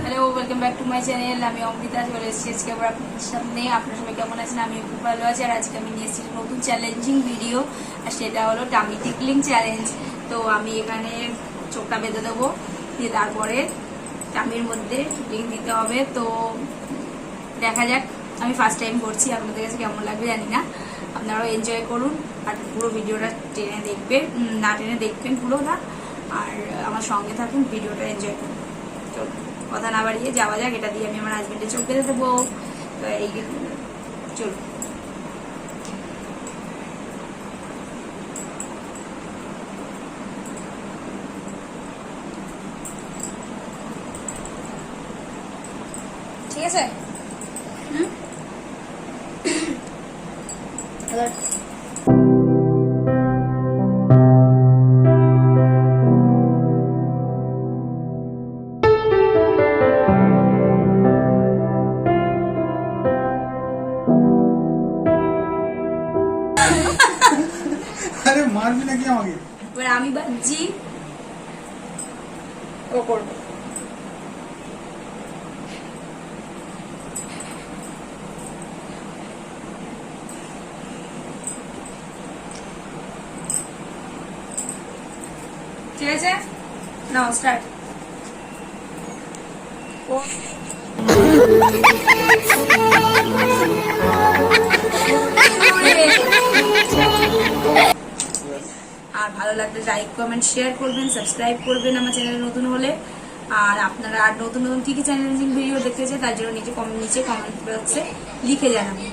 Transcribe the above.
Hello, welcome back to my channel. আমি অমৃতা চলে এসেছি আজকে আবার আপনাদের সামনে। আপনারা সবাই কেমন আছেন? আমি খুব ভালো আছি। আর আজকে আমি নিয়ে এসেছি নতুন চ্যালেঞ্জিং ভিডিও, আর সেটা হলো টামি টিকলিং চ্যালেঞ্জ। তো আমি এখানে চোখটা বেঁধে দেবো, দিয়ে তারপরে টামির মধ্যে টিকলিং দিতে হবে। তো দেখা যাক, আমি ফার্স্ট টাইম করছি, আপনাদের কাছে কেমন লাগবে জানি না। আপনারাও এনজয় করুন আর পুরো ভিডিওটা টেনে দেখবেন, না টেনে দেখবেন পুরোটা, আর আমার সঙ্গে থাকুন, ভিডিওটা এনজয় করুন। তো কথা না বাড়িয়ে যাওয়া যাক। এটা দিয়ে আমি আমার হাজবেন্ডের চোখ বেঁধে দেবো। তো এই চলুন। ঠিক আছে? আরে মারবি নাকি আমাকে? এবার আমি বাজছি, ও করবো। ঠিক আছে, নাও স্টার্ট। আর ভালো লাগলে লাইক কমেন্ট শেয়ার করবেন, সাবস্ক্রাইব করবেন আমার চ্যানেলে নতুন হলে। আর আপনারা আর নতুন নতুন কি কি চ্যালেঞ্জিং ভিডিও দেখতে চাই তার জন্য নিচে কমেন্ট বক্সে লিখে জানাবেন।